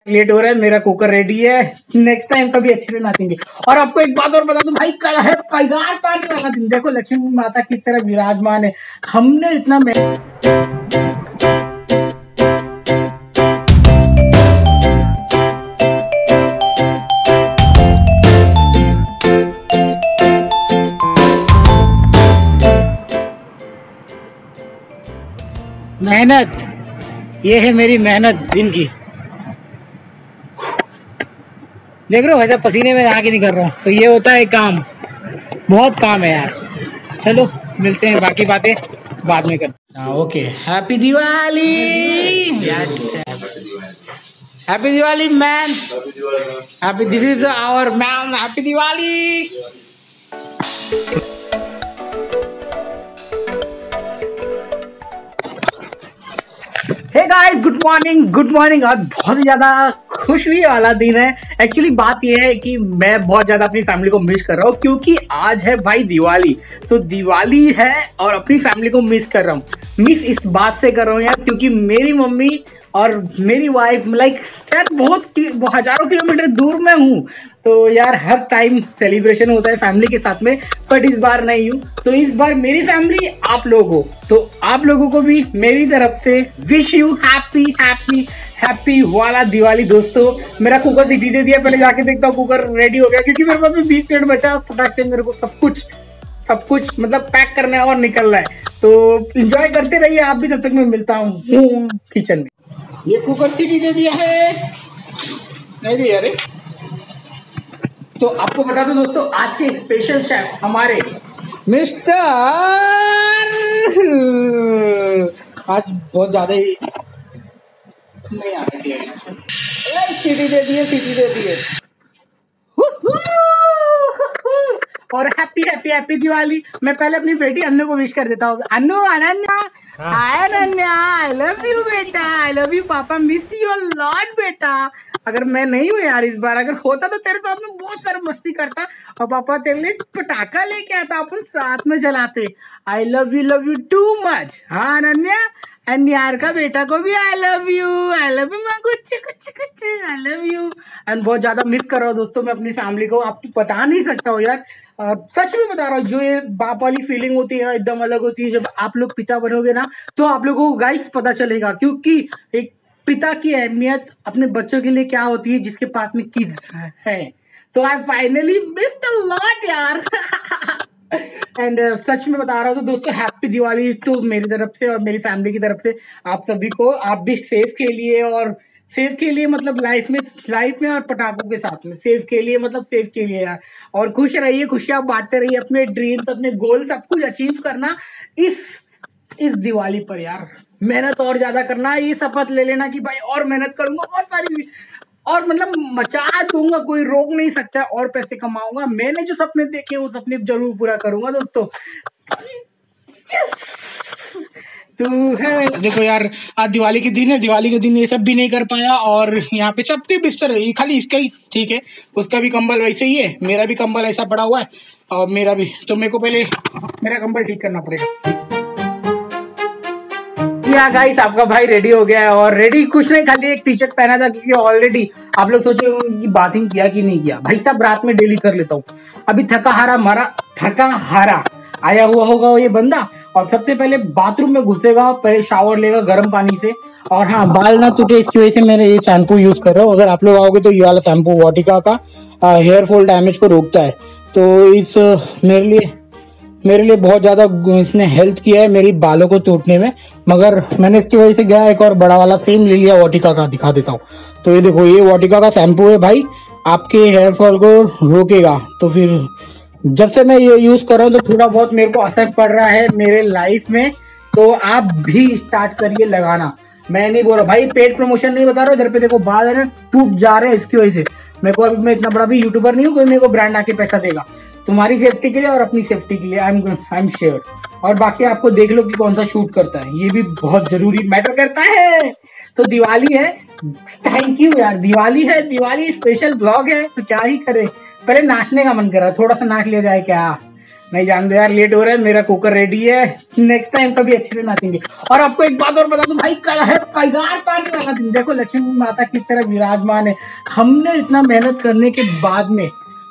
Late हो रहा है, मेरा कुकर रेडी है। नेक्स्ट टाइम कभी अच्छे से नाचेंगे। और आपको एक बात और बता दूं भाई, कल है कईगार पानी वाला दिन। देखो लक्ष्मी माता किस तरह विराजमान है। हमने इतना मेहनत, ये है मेरी मेहनत दिन की। देख रहे हो वैसे पसीने में आगे नहीं कर रहा हूँ, तो ये होता है काम। बहुत काम है यार। चलो मिलते हैं, बाकी बातें बाद में करते हैं। Okay, happy Diwali. Happy Diwali man. Happy, this is our ma'am. Happy Diwali. Hey guys, good morning, good morning. आज बहुत ही ज्यादा खुशी वाला दिन है। एक्चुअली बात यह है कि मैं बहुत ज्यादा अपनी फैमिली को मिस कर रहा हूँ, क्योंकि आज है भाई दिवाली। तो दिवाली है और अपनी फैमिली को मिस कर रहा हूँ। मिस इस बात से कर रहा हूँ यार, क्योंकि मेरी मम्मी और मेरी वाइफ लाइक शायद बहुत हजारों किलोमीटर दूर में हूँ। तो यार हर टाइम सेलिब्रेशन होता है फैमिली के साथ में, बट इस बार नहीं हूँ। तो इस बार मेरी फैमिली आप लोग हो, तो आप लोगों को भी मेरी तरफ से wish you happy happy happy वाला दिवाली। दोस्तों मेरा कुकर सीटी दे दिया, पहले जाके देखता हूँ कुकर रेडी हो गया, क्योंकि मेरे पास भी 20 मिनट बचा। फटाक से मेरे को सब कुछ मतलब पैक करना है और निकलना है। तो इंजॉय करते रहिए आप भी, तब तक मैं मिलता हूँ किचन में। ये कुकर सीटी दे दिया है, नहीं दिया रे। तो आपको बता दो दोस्तों, आज के स्पेशल शेफ हमारे मिस्टर, आज बहुत ज्यादा ही नहीं आ रही है। सीटी दे दिए। और हैप्पी हैप्पी हैप्पी दिवाली। मैं पहले अपनी बेटी अन्नू को विश कर देता हूँ। अन्नू, अनन्या, हाय अनन्या, आई लव यू बेटा, आई लव यू पापा, मिस यू अ लॉट बेटा। अगर मैं नहीं हूँ यार इस बार, अगर होता तो तेरे साथ में बहुत सारी मस्ती करता और पापा तेरे लिए पटाखा लेके आता, अपन साथ में जलाते। I love you too much. हाँ अनन्या, अन्यार का बेटा को भी आई लव यू मैं कुछ आई लव यू। एंड बहुत ज्यादा मिस कर रहा हूँ दोस्तों मैं अपनी फैमिली को। आपको बता नहीं सकता हूँ यार, सच में बता रहा हूँ। जो ये बाप वाली फीलिंग होती है एकदम अलग होती है। जब आप लोग पिता बनोगे ना, तो आप लोगों को गाइस पता चलेगा, क्योंकि एक पिता की अहमियत अपने बच्चों के लिए क्या होती है, जिसके पास में किड्स है। तो I finally missed a lot यार। एंड सच में बता रहा हूँ तो दोस्तों, हैप्पी दिवाली तो मेरी तरफ से और मेरी फैमिली की तरफ से आप सभी को। आप भी सेफ के लिए, और सेफ के लिए मतलब लाइफ में और पटाखों के साथ में सेफ के लिए, मतलब सेफ के लिए यार। और खुश रहिए, खुशियां बांटते रहिए, अपने ड्रीम्स, अपने गोल सब कुछ अचीव करना इस दिवाली पर यार। मेहनत और ज्यादा करना, ये शपथ ले लेना कि भाई और मेहनत करूंगा और सारी, और मतलब मचा दूंगा, कोई रोक नहीं सकता। और पैसे कमाऊंगा, मैंने जो सपने देखे वो सपने जरूर पूरा करूंगा दोस्तों। तो है देखो यार, आज दिवाली के दिन है, दिवाली के दिन ये सब भी नहीं कर पाया। और यहाँ पे सबके बिस्तर है, ये खाली इसका ही ठीक है, उसका भी कंबल वैसे ही है, मेरा भी कंबल ऐसा पड़ा हुआ है और मेरा भी। तो मेरे को पहले मेरा कंबल ठीक करना पड़ेगा। गाइस आपका भाई रेडी हो गया है, और रेडी कुछ नहीं, खाली एक टी शर्ट पहना था, क्योंकि ऑलरेडी आप लोग सोचे कि बाथिंग किया कि नहीं किया। भाई साहब रात में डेली कर लेता हूँ। अभी थका हारा आया हुआ होगा ये बंदा, और सबसे पहले बाथरूम में घुसेगा, पहले शावर लेगा गर्म पानी से। और हाँ, बाल ना टूटे इसकी वजह से मैंने ये शैम्पू यूज कर रहा हूँ। अगर आप लोग आओगे तो ये वाला शैम्पू वाटिका का हेयर फॉल डैमेज को रोकता है। तो इस मेरे लिए बहुत ज्यादा इसने हेल्प किया है मेरी बालों को टूटने में। मगर मैंने इसकी वजह से गया एक और बड़ा वाला सेम ले लिया वाटिका का, दिखा देता हूँ। तो ये देखो, ये वाटिका का शैम्पू है भाई, आपके हेयर फॉल को रोकेगा। तो फिर जब से मैं ये यूज कर रहा हूँ तो थोड़ा बहुत मेरे को असर पड़ रहा है मेरे लाइफ में। तो आप भी स्टार्ट करिए लगाना। मैं नहीं बोल रहा भाई, पेड प्रमोशन नहीं बता रहा हूँ। इधर पे देखो बाल है ना टूट जा रहे हैं इसकी वजह से। मेरे को, अभी मैं इतना बड़ा भी यूट्यूबर नहीं हूँ कोई मेरे को ब्रांड आके पैसा देगा। तुम्हारी सेफ्टी के लिए और अपनी सेफ्टी के लिए आई एम श्योर। और बाकी आपको देख लो कि कौन सा शूट करता है, ये भी बहुत जरूरी मैटर करता है। तो दिवाली है, थैंक यू यार, दिवाली है, दिवाली स्पेशल ब्लॉग है, तो क्या ही करे। पहले नाचने का मन कर रहा है, थोड़ा सा नाच लिया जाए क्या। नहीं जान दो यार, लेट हो रहा है, मेरा कुकर रेडी है, नेक्स्ट टाइम कभी अच्छे से नाचेंगे। और आपको एक बात और बता दूं भाई, कल है कईगार पानी वाला दिन। देखो लक्ष्मी माता किस तरह विराजमान है। हमने इतना मेहनत करने के बाद में,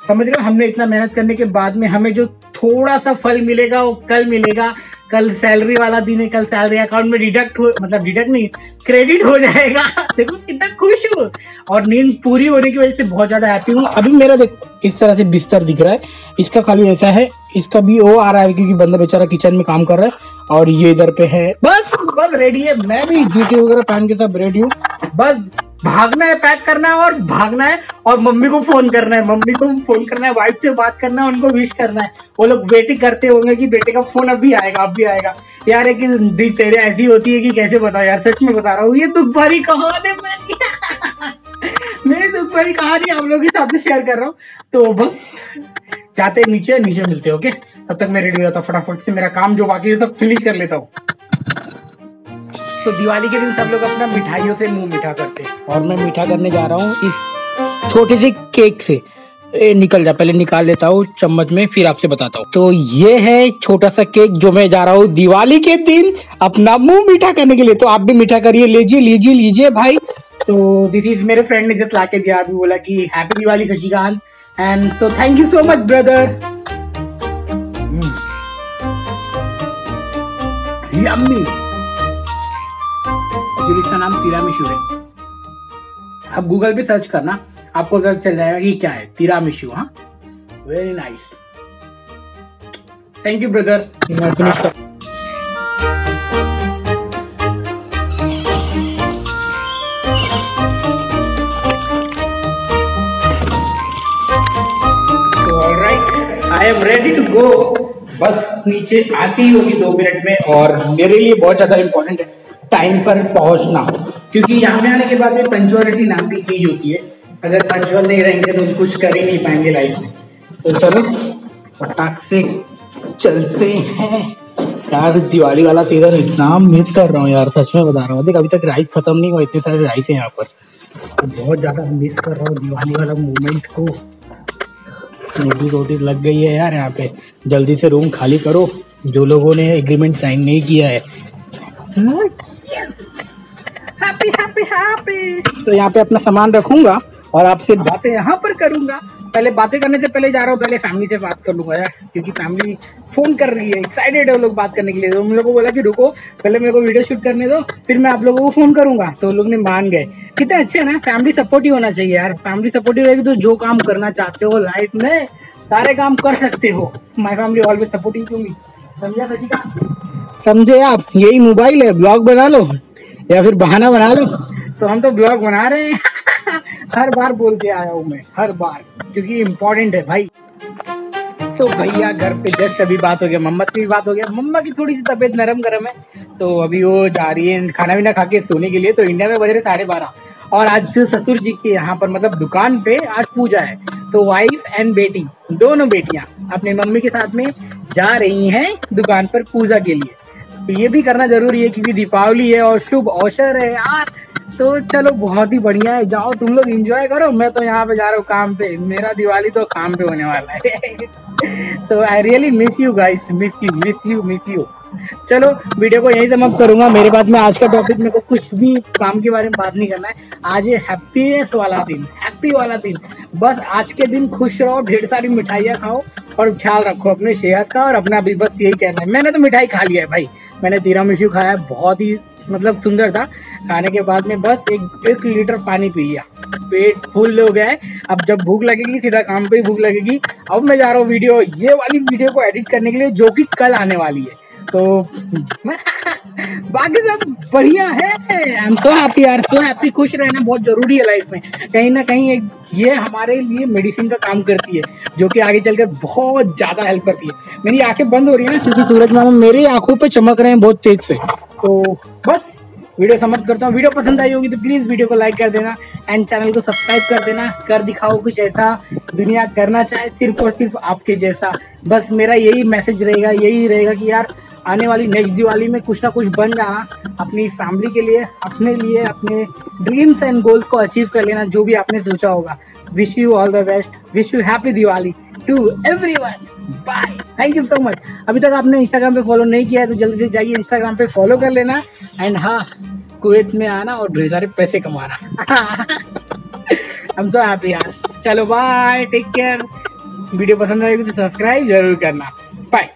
समझ रहे हो, हमने इतना मेहनत करने के बाद में हमें जो थोड़ा सा फल मिलेगा वो कल मिलेगा। कल सैलरी वाला दिन है, कल सैलरी अकाउंट में डिडक्ट हो, मतलब डिडक्ट नहीं, क्रेडिट हो जाएगा। देखो कितना खुश हूँ, और नींद पूरी होने की वजह से बहुत ज्यादा हैप्पी हूँ। अभी मेरा देखो इस तरह से बिस्तर दिख रहा है, इसका खाली ऐसा है, इसका भी वो आ रहा है क्योंकि बंदा बेचारा किचन में काम कर रहा है। और ये इधर पे है, बस रेडी है। मैं भी जूते वगैरह पहन के सब रेडी हूँ, बस भागना है, पैक करना है और भागना है, और मम्मी को फोन करना है, वाइफ से बात करना है, उनको विश करना है। वो लोग वेटिंग करते होंगे कि बेटे का फोन अभी आएगा। यार एक दिनचर्या ऐसी होती है कि कैसे बताओ यार, सच में बता रहा हूँ, ये दुख भरी कहानी मेरी दुख भरी कहानी आप लोगों के साथ शेयर कर रहा हूँ। तो बस जाते नीचे मिलते हैं, ओके। तब तक मैं रेडी हो जाता हूँ, फटाफट से मेरा काम जो बाकी है सब फिनिश कर लेता हूँ। तो दिवाली के दिन सब लोग अपना मिठाइयों से मुंह मीठा करते हैं, और मैं मीठा करने जा रहा हूँ इस छोटे से केक से। निकल जा, पहले निकाल लेता हूँ चम्मच में, फिर आपसे बताता हूँ। तो ये है छोटा सा केक जो मैं जा रहा हूँ दिवाली के दिन अपना मुंह मीठा करने के लिए। तो आप भी मीठा करिए, लीजिए भाई। तो दिस इज मेरे फ्रेंड ने जस्ट लाके दिया, अभी बोला कि happy Diwali Shashikant, and so thank you so much brother. Yummy. इसका नाम तिरामिशु है। आप गूगल पे सर्च करना, आपको पता चल जाएगा कि क्या है तिरामिशु। हाँ, very nice, thank you brother. I am ready to go. बस नीचे आती होगी 2 मिनट में, और मेरे लिए बहुत ज्यादा इंपॉर्टेंट है टाइम पर पहुंचना, क्योंकि यहाँ पे आने के बाद में पंचुअलिटी नाम की चीज होती है। अगर पंचुअल नहीं रहेंगे तो कुछ कर ही नहीं पाएंगे लाइफ में। तो चलो फटाक से चलते हैं। यार दिवाली वाला सीजन इतना मिस कर रहा हूँ यार, सच में बता रहा हूँ। देख अभी तक राइस खत्म नहीं हुआ, इतने सारे राइस है यहाँ पर, तो बहुत ज्यादा मिस कर रहा हूँ दिवाली वाला मोमेंट को। नोटिस लग गई है यार यहाँ पे, जल्दी से रूम खाली करो जो लोगों ने एग्रीमेंट साइन नहीं किया है। हैप्पी। तो यहाँ पे अपना सामान रखूंगा और आपसे बातें यहाँ पर करूंगा। पहले बातें करने से पहले जा रहा हूँ, पहले फैमिली से बात कर लूंगा यार, क्योंकि फैमिली फोन कर रही है, एक्साइटेड है वो लोग बात करने के लिए। तो उन लोगों को बोला कि रुको पहले मेरे को वीडियो शूट करने दो, फिर मैं आप लोगों को फोन करूंगा। तो लोग ने मान गए। कितने अच्छे है ना, फैमिली सपोर्टिव होना चाहिए यार। फैमिली सपोर्टिव रहेगी तो जो काम करना चाहते हो लाइफ में सारे काम कर सकते हो। My family always supportive to me, समझा शशिकांत? समझे आप? यही मोबाइल है, ब्लॉग बना लो या फिर बहाना बना लो। तो हम तो ब्लॉग बना रहे हैं हर बार बोल के आया हूँ मैं, हर बार, क्योंकि इम्पोर्टेंट है भाई। तो भैया घर पे जस्ट अभी बात हो गया, मम्मा की भी बात हो गया। मम्मा की थोड़ी सी तबीयत नरम गरम है, तो अभी वो जा रही है खाना वाना खा के सोने के लिए। तो इंडिया में बज रहे 12:30, और आज ससुर जी के यहाँ पर मतलब दुकान पे आज पूजा है। तो वाइफ एंड बेटी, दोनों बेटियां अपने मम्मी के साथ में जा रही हैं दुकान पर पूजा के लिए। तो ये भी करना जरूरी है क्योंकि दीपावली है और शुभ अवसर है यार। तो चलो बहुत ही बढ़िया है, जाओ तुम लोग एंजॉय करो, मैं तो यहाँ पे जा रहा हूँ काम पे। मेरा दिवाली तो काम पे होने वाला है। So I really miss you guys, miss you. चलो वीडियो को यहीं समाप्त करूंगा। मेरे बाद में आज का टॉपिक मेरे को कुछ भी काम के बारे में बात नहीं करना है। आज है हैप्पीनेस वाला दिन, हैप्पी वाला दिन। बस आज के दिन खुश रहो, ढेर सारी मिठाइयाँ खाओ और ख्याल रखो अपने सेहत का और अपना भी। बस यही कहना है। मैंने तो मिठाई खा लिया है भाई, मैंने तिरामिशु खाया, बहुत ही मतलब सुंदर था। खाने के बाद में बस एक लीटर पानी पी लिया, पेट फुल हो गया है। अब जब भूख लगेगी सीधा काम पे ही भूख लगेगी। अब मैं जा रहा हूँ ये वाली वीडियो को एडिट करने के लिए, जो कि कल आने वाली है। तो बाकी सब बढ़िया है। आई एम सो हैप्पी यार, सो हैप्पी। खुश रहना बहुत जरूरी है लाइफ में। कहीं ना कहीं एक ये हमारे लिए मेडिसिन का काम करती है, जो कि आगे चलकर बहुत ज्यादा हेल्प करती है। मेरी आंखें बंद हो रही है ना क्योंकि सूरज मामा मेरी आंखों पे चमक रहे हैं बहुत तेज से। तो बस वीडियो समाप्त करता हूँ। वीडियो पसंद आई होगी तो प्लीज वीडियो को लाइक कर देना एंड चैनल को सब्सक्राइब कर देना। कर दिखाओ कुछ ऐसा दुनिया करना चाहे सिर्फ और सिर्फ आपके जैसा। बस मेरा यही मैसेज रहेगा, यही रहेगा कि यार आने वाली नेक्स्ट दिवाली में कुछ ना कुछ बन जाना अपनी फैमिली के लिए, अपने लिए, अपने ड्रीम्स एंड गोल्स को अचीव कर लेना जो भी आपने सोचा होगा। Wish you all the best, wish you happy Diwali to everyone. Bye, thank you so much. अभी तक आपने इंस्टाग्राम पे फॉलो नहीं किया है तो जल्दी से जाइए इंस्टाग्राम पे फॉलो कर लेना। एंड हाँ, कुवैत में आना और ढेर सारे पैसे कमाना। I'm so happy यार। चलो बाय, टेक केयर। वीडियो पसंद आएगी तो सब्सक्राइब जरूर करना। बाय।